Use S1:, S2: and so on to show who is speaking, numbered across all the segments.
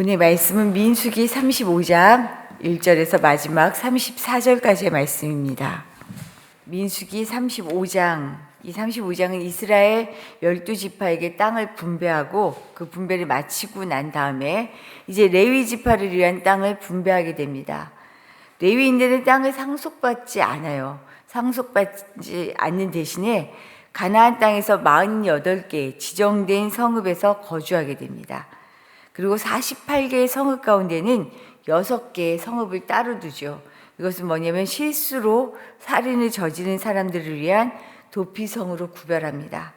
S1: 오늘 말씀은 민수기 35장 1절에서 마지막 34절까지의 말씀입니다. 민수기 35장, 이 35장은 이스라엘 12지파에게 땅을 분배하고 그 분배를 마치고 난 다음에 이제 레위 지파를 위한 땅을 분배하게 됩니다. 레위인들은 땅을 상속받지 않아요. 상속받지 않는 대신에 가나안 땅에서 48개 지정된 성읍에서 거주하게 됩니다. 그리고 48개의 성읍 가운데는 6개의 성읍을 따로 두죠. 이것은 뭐냐면 실수로 살인을 저지른 사람들을 위한 도피성으로 구별합니다.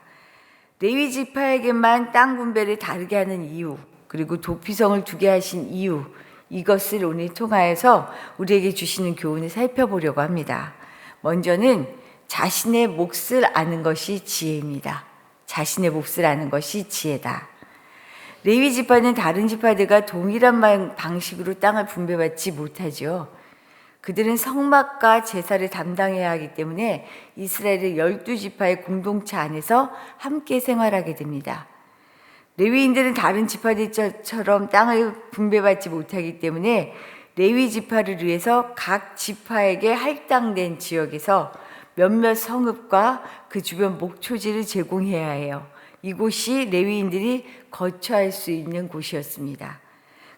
S1: 레위 지파에게만 땅 분배를 다르게 하는 이유, 그리고 도피성을 두게 하신 이유, 이것을 오늘 통하여서 우리에게 주시는 교훈을 살펴보려고 합니다. 먼저는 자신의 몫을 아는 것이 지혜입니다. 자신의 몫을 아는 것이 지혜다. 레위 지파는 다른 지파들과 동일한 방식으로 땅을 분배받지 못하죠. 그들은 성막과 제사를 담당해야 하기 때문에 이스라엘의 12지파의 공동체 안에서 함께 생활하게 됩니다. 레위인들은 다른 지파들처럼 땅을 분배받지 못하기 때문에 레위 지파를 위해서 각 지파에게 할당된 지역에서 몇몇 성읍과 그 주변 목초지를 제공해야 해요. 이곳이 레위인들이 거처할 수 있는 곳이었습니다.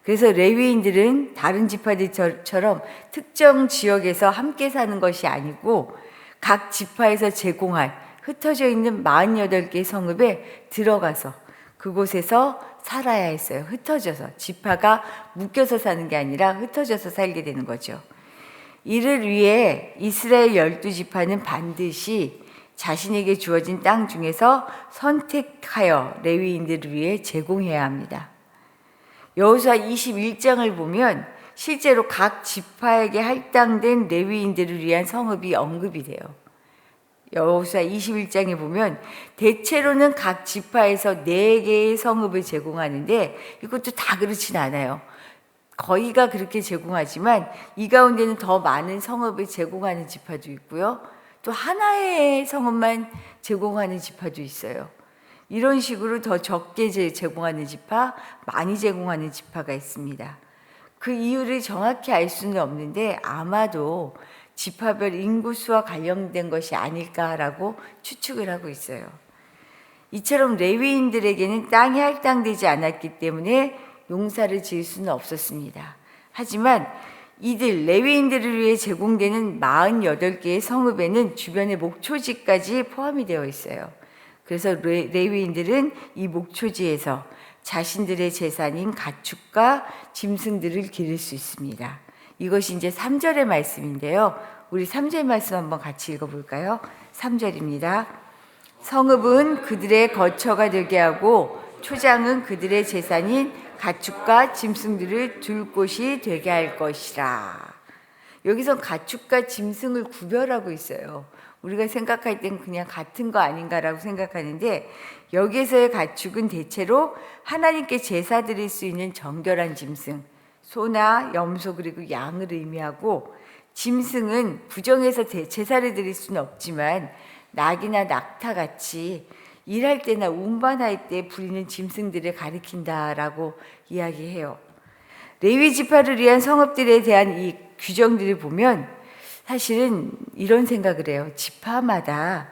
S1: 그래서 레위인들은 다른 지파들처럼 특정 지역에서 함께 사는 것이 아니고 각 지파에서 제공할 흩어져 있는 48개의 성읍에 들어가서 그곳에서 살아야 했어요. 흩어져서, 지파가 묶여서 사는 게 아니라 흩어져서 살게 되는 거죠. 이를 위해 이스라엘 12지파는 반드시 자신에게 주어진 땅 중에서 선택하여 레위인들을 위해 제공해야 합니다. 여호수아 21장을 보면 실제로 각 지파에게 할당된 레위인들을 위한 성읍이 언급이 돼요. 여호수아 21장에 보면 대체로는 각 지파에서 4개의 성읍을 제공하는데 이것도 다 그렇진 않아요. 거의가 그렇게 제공하지만 이 가운데는 더 많은 성읍을 제공하는 지파도 있고요. 또 하나의 성읍만 제공하는 지파도 있어요. 이런 식으로 더 적게 제공하는 지파, 많이 제공하는 지파가 있습니다. 그 이유를 정확히 알 수는 없는데 아마도 지파별 인구수와 관련된 것이 아닐까라고 추측을 하고 있어요. 이처럼 레위인들에게는 땅이 할당되지 않았기 때문에 농사를 지을 수는 없었습니다. 하지만 이들 레위인들을 위해 제공되는 48개의 성읍에는 주변의 목초지까지 포함이 되어 있어요. 그래서 레위인들은 이 목초지에서 자신들의 재산인 가축과 짐승들을 기를 수 있습니다. 이것이 이제 3절의 말씀인데요. 우리 3절 말씀 한번 같이 읽어볼까요? 3절입니다. 성읍은 그들의 거처가 되게 하고 초장은 그들의 재산인 가축과 짐승들을 둘 곳이 되게 할 것이라. 여기서 가축과 짐승을 구별하고 있어요. 우리가 생각할 땐 그냥 같은 거 아닌가라고 생각하는데 여기에서의 가축은 대체로 하나님께 제사 드릴 수 있는 정결한 짐승, 소나 염소 그리고 양을 의미하고, 짐승은 부정해서 제사를 드릴 수는 없지만 낙이나 낙타같이 일할 때나 운반할 때 부리는 짐승들을 가리킨다라고 이야기해요. 레위 지파를 위한 성읍들에 대한 이 규정들을 보면 사실은 이런 생각을 해요. 지파마다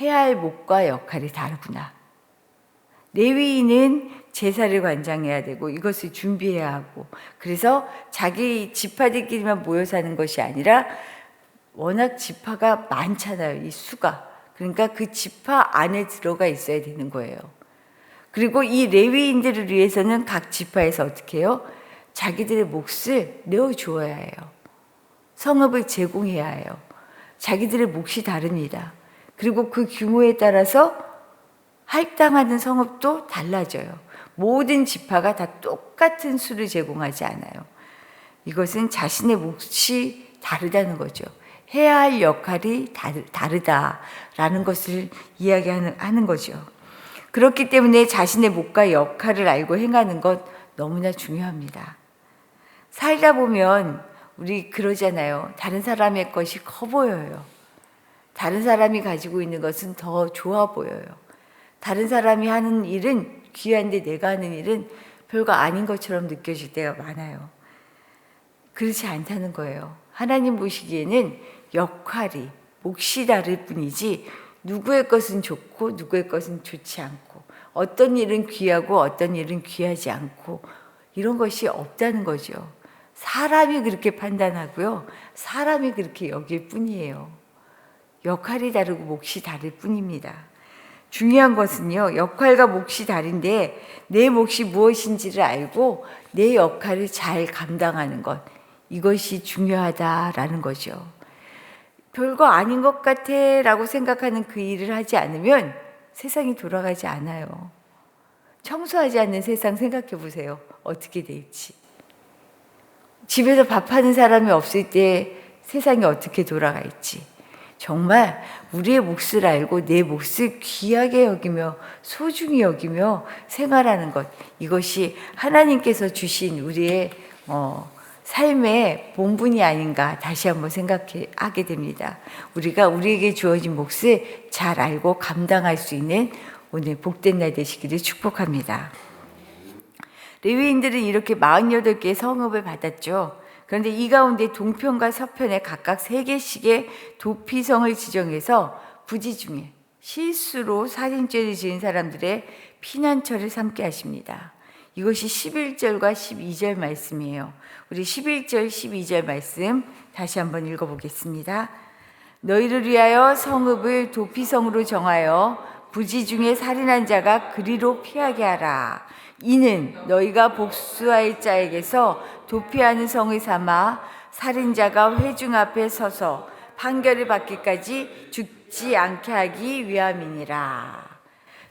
S1: 해야 할 몫과 역할이 다르구나. 레위인은 제사를 관장해야 되고 이것을 준비해야 하고, 그래서 자기 지파들끼리만 모여 사는 것이 아니라 워낙 지파가 많잖아요. 이 수가. 그러니까 그 지파 안에 들어가 있어야 되는 거예요. 그리고 이 레위인들을 위해서는 각 지파에서 어떻게 해요? 자기들의 몫을 내어주어야 해요. 성읍을 제공해야 해요. 자기들의 몫이 다릅니다. 그리고 그 규모에 따라서 할당하는 성읍도 달라져요. 모든 지파가 다 똑같은 수를 제공하지 않아요. 이것은 자신의 몫이 다르다는 거죠. 해야 할 역할이 다르다라는 것을 이야기하는 거죠. 그렇기 때문에 자신의 몫과 역할을 알고 행하는 것 너무나 중요합니다. 살다 보면 우리 그러잖아요. 다른 사람의 것이 커 보여요. 다른 사람이 가지고 있는 것은 더 좋아 보여요. 다른 사람이 하는 일은 귀한데 내가 하는 일은 별거 아닌 것처럼 느껴질 때가 많아요. 그렇지 않다는 거예요. 하나님 보시기에는 역할이, 몫이 다를 뿐이지 누구의 것은 좋고 누구의 것은 좋지 않고 어떤 일은 귀하고 어떤 일은 귀하지 않고 이런 것이 없다는 거죠. 사람이 그렇게 판단하고요. 사람이 그렇게 여길 뿐이에요. 역할이 다르고 몫이 다를 뿐입니다. 중요한 것은요, 역할과 몫이 다른데 내 몫이 무엇인지를 알고 내 역할을 잘 감당하는 것, 이것이 중요하다라는 거죠. 별거 아닌 것 같아 라고 생각하는 그 일을 하지 않으면 세상이 돌아가지 않아요. 청소하지 않는 세상 생각해 보세요. 어떻게 될지. 집에서 밥하는 사람이 없을 때 세상이 어떻게 돌아갈지. 정말 우리의 몫을 알고 내 몫을 귀하게 여기며 소중히 여기며 생활하는 것, 이것이 하나님께서 주신 우리의 삶의 본분이 아닌가 다시 한번 생각하게 됩니다. 우리가 우리에게 주어진 몫을 잘 알고 감당할 수 있는 오늘 복된 날 되시기를 축복합니다. 레위인들은 이렇게 48개의 성읍을 받았죠. 그런데 이 가운데 동편과 서편에 각각 3개씩의 도피성을 지정해서 부지 중에 실수로 살인죄를 지은 사람들의 피난처를 삼게 하십니다. 이것이 11절과 12절 말씀이에요. 우리 11절, 12절 말씀 다시 한번 읽어보겠습니다. 너희를 위하여 성읍을 도피성으로 정하여 부지 중에 살인한 자가 그리로 피하게 하라. 이는 너희가 복수할 자에게서 도피하는 성을 삼아 살인자가 회중 앞에 서서 판결을 받기까지 죽지 않게 하기 위함이니라.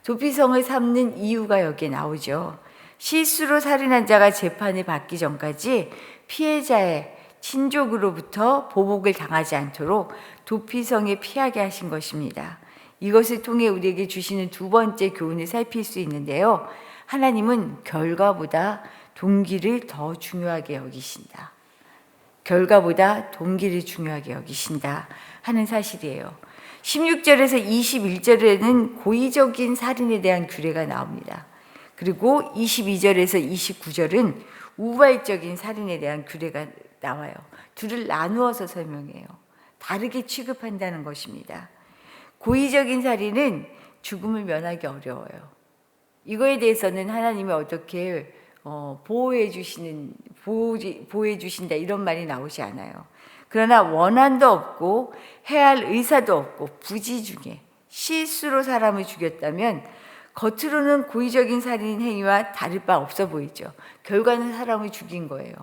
S1: 도피성을 삼는 이유가 여기에 나오죠. 실수로 살인한 자가 재판을 받기 전까지 피해자의 친족으로부터 보복을 당하지 않도록 도피성에 피하게 하신 것입니다. 이것을 통해 우리에게 주시는 두 번째 교훈을 살필 수 있는데요. 하나님은 결과보다 동기를 더 중요하게 여기신다. 결과보다 동기를 중요하게 여기신다 하는 사실이에요. 16절에서 21절에는 고의적인 살인에 대한 규례가 나옵니다. 그리고 22절에서 29절은 우발적인 살인에 대한 규례가 나와요. 둘을 나누어서 설명해요. 다르게 취급한다는 것입니다. 고의적인 살인은 죽음을 면하기 어려워요. 이거에 대해서는 하나님이 어떻게 보호해 주신다 이런 말이 나오지 않아요. 그러나 원한도 없고 해야 할 의사도 없고 부지 중에 실수로 사람을 죽였다면 겉으로는 고의적인 살인 행위와 다를 바 없어 보이죠. 결과는 사람을 죽인 거예요.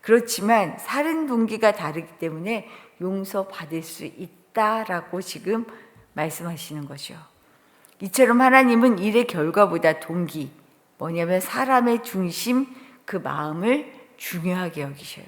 S1: 그렇지만 살인 동기가 다르기 때문에 용서받을 수 있다라고 지금 말씀하시는 거죠. 이처럼 하나님은 일의 결과보다 동기, 뭐냐면 사람의 중심, 그 마음을 중요하게 여기셔요.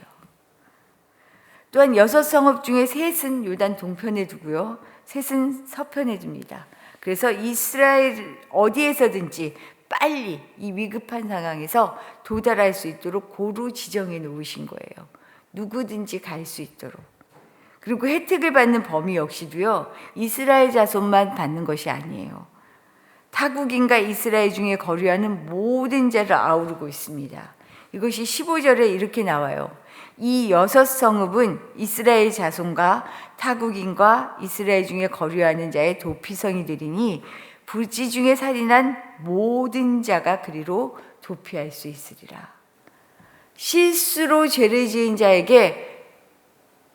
S1: 또한 6성읍 중에 셋은 요단 동편에 두고요. 셋은 서편에 둡니다. 그래서 이스라엘 어디에서든지 빨리 이 위급한 상황에서 도달할 수 있도록 고루 지정해 놓으신 거예요. 누구든지 갈 수 있도록. 그리고 혜택을 받는 범위 역시도요. 이스라엘 자손만 받는 것이 아니에요. 타국인과 이스라엘 중에 거류하는 모든 자를 아우르고 있습니다. 이것이 15절에 이렇게 나와요. 이 6성읍은 이스라엘 자손과 타국인과 이스라엘 중에 거류하는 자의 도피성이 되리니 부지 중에 살인한 모든 자가 그리로 도피할 수 있으리라. 실수로 죄를 지은 자에게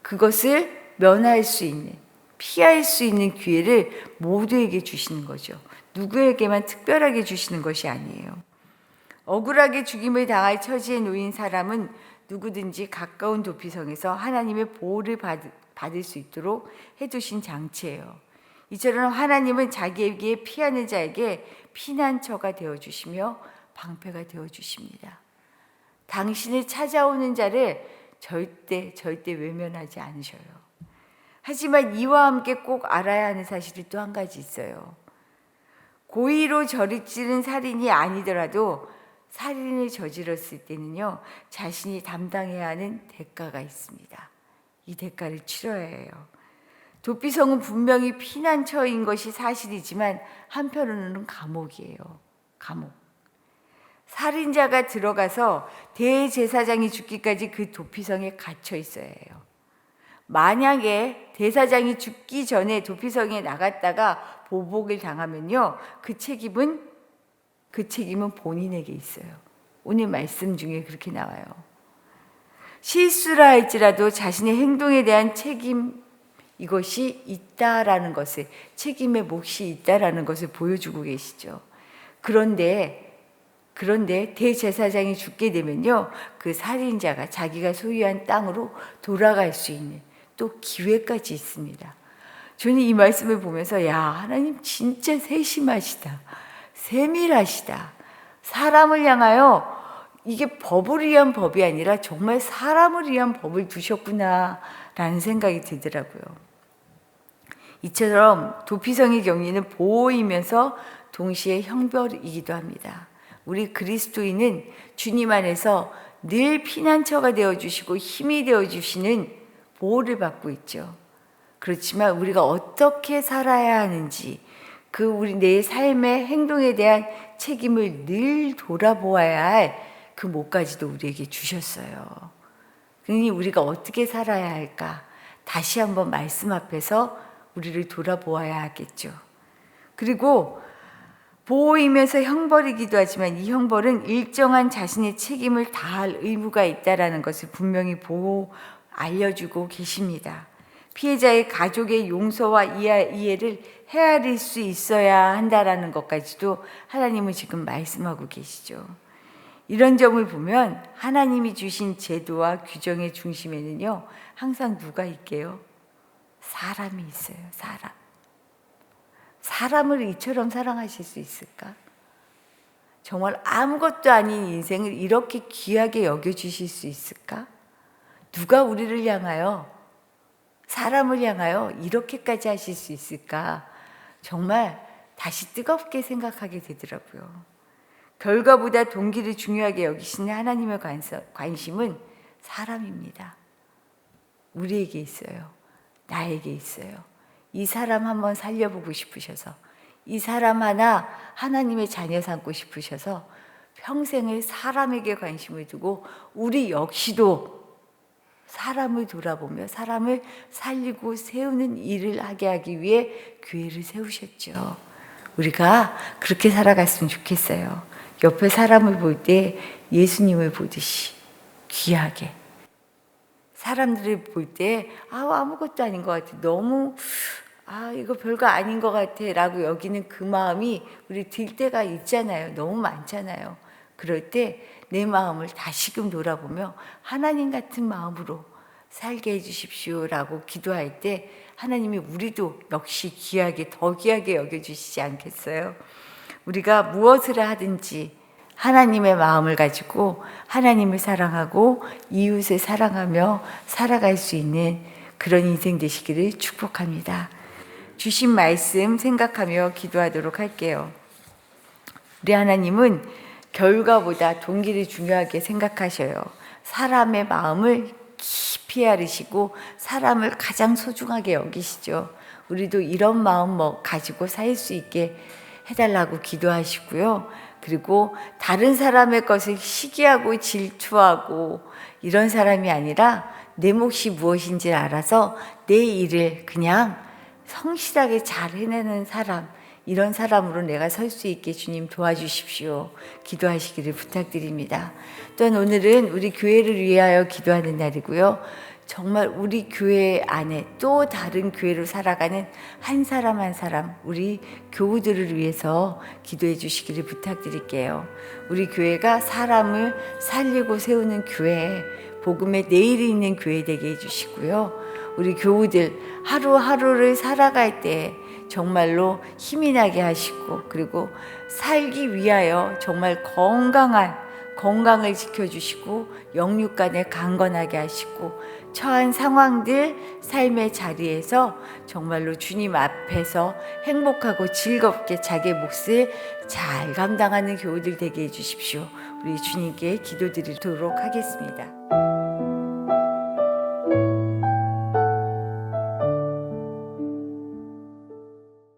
S1: 그것을 면할 수 있는, 피할 수 있는 기회를 모두에게 주시는 거죠. 누구에게만 특별하게 주시는 것이 아니에요. 억울하게 죽임을 당할 처지에 놓인 사람은 누구든지 가까운 도피성에서 하나님의 보호를 받을 수 있도록 해두신 장치예요. 이처럼 하나님은 자기에게 피하는 자에게 피난처가 되어주시며 방패가 되어주십니다. 당신을 찾아오는 자를 절대 외면하지 않으셔요. 하지만 이와 함께 꼭 알아야 하는 사실이 또 한 가지 있어요. 고의로 저지른 살인이 아니더라도 살인을 저질렀을 때는요, 자신이 담당해야 하는 대가가 있습니다. 이 대가를 치러야 해요. 도피성은 분명히 피난처인 것이 사실이지만 한편으로는 감옥이에요. 감옥. 살인자가 들어가서 대제사장이 죽기까지 그 도피성에 갇혀 있어야 해요. 만약에 대사장이 죽기 전에 도피성에 나갔다가 보복을 당하면요, 그 책임은 본인에게 있어요. 오늘 말씀 중에 그렇게 나와요. 실수라 할지라도 자신의 행동에 대한 책임, 이것이 있다라는 것을, 책임의 몫이 있다라는 것을 보여주고 계시죠. 그런데 대제사장이 죽게 되면요, 그 살인자가 자기가 소유한 땅으로 돌아갈 수 있는 또 기회까지 있습니다. 저는 이 말씀을 보면서, 야, 하나님 진짜 세심하시다, 세밀하시다. 사람을 향하여, 이게 법을 위한 법이 아니라 정말 사람을 위한 법을 두셨구나 라는 생각이 들더라고요. 이처럼 도피성의 경위는 보호이면서 동시에 형벌이기도 합니다. 우리 그리스도인은 주님 안에서 늘 피난처가 되어주시고 힘이 되어주시는 보호를 받고 있죠. 그렇지만 우리가 어떻게 살아야 하는지, 우리 내 삶의 행동에 대한 책임을 늘 돌아보아야 할 그 몫까지도 우리에게 주셨어요. 그러니 우리가 어떻게 살아야 할까? 다시 한번 말씀 앞에서 우리를 돌아보아야 하겠죠. 그리고 보호이면서 형벌이기도 하지만 이 형벌은 일정한 자신의 책임을 다할 의무가 있다는 것을 분명히 알려주고 계십니다. 피해자의 가족의 용서와 이해를 헤아릴 수 있어야 한다는 것까지도 하나님은 지금 말씀하고 계시죠. 이런 점을 보면 하나님이 주신 제도와 규정의 중심에는요, 항상 누가 있게요? 사람이 있어요. 사람을 이처럼 사랑하실 수 있을까? 정말 아무것도 아닌 인생을 이렇게 귀하게 여겨주실 수 있을까? 누가 우리를 향하여, 사람을 향하여 이렇게까지 하실 수 있을까? 정말 다시 뜨겁게 생각하게 되더라고요. 결과보다 동기를 중요하게 여기시는 하나님의 관심은 사람입니다. 우리에게 있어요. 나에게 있어요. 이 사람 한번 살려보고 싶으셔서, 이 사람 하나 하나님의 자녀 삼고 싶으셔서 평생을 사람에게 관심을 두고 우리 역시도 사람을 돌아보며 사람을 살리고 세우는 일을 하기 위해 교회를 세우셨죠. 우리가 그렇게 살아갔으면 좋겠어요. 옆에 사람을 볼 때 예수님을 보듯이 귀하게, 사람들을 볼 때 아무것도 아닌 것 같아, 너무 이거 별거 아닌 것 같아 라고 여기는 그 마음이 우리 들 때가 있잖아요. 너무 많잖아요. 그럴 때 내 마음을 다시금 돌아보며 하나님 같은 마음으로 살게 해주십시오 라고 기도할 때 하나님이 우리도 역시 귀하게, 더 귀하게 여겨주시지 않겠어요? 우리가 무엇을 하든지 하나님의 마음을 가지고 하나님을 사랑하고 이웃을 사랑하며 살아갈 수 있는 그런 인생 되시기를 축복합니다. 주신 말씀 생각하며 기도하도록 할게요. 우리 하나님은 결과보다 동기를 중요하게 생각하셔요. 사람의 마음을 깊이 알으시고 사람을 가장 소중하게 여기시죠. 우리도 이런 마음 가지고 살 수 있게 해달라고 기도하시고요. 그리고 다른 사람의 것을 시기하고 질투하고 이런 사람이 아니라 내 몫이 무엇인지 알아서 내 일을 그냥 성실하게 잘 해내는 사람, 이런 사람으로 내가 설 수 있게 주님 도와주십시오. 기도하시기를 부탁드립니다. 또한 오늘은 우리 교회를 위하여 기도하는 날이고요. 정말 우리 교회 안에 또 다른 교회로 살아가는 한 사람 한 사람, 우리 교우들을 위해서 기도해 주시기를 부탁드릴게요. 우리 교회가 사람을 살리고 세우는 교회, 복음의 내일이 있는 교회 되게 해주시고요. 우리 교우들 하루하루를 살아갈 때 정말로 힘이 나게 하시고, 그리고 살기 위하여 정말 건강을 지켜주시고 영육간에 강건하게 하시고, 처한 상황들 삶의 자리에서 정말로 주님 앞에서 행복하고 즐겁게 자기의 몫을 잘 감당하는 교우들 되게 해주십시오. 우리 주님께 기도드리도록 하겠습니다.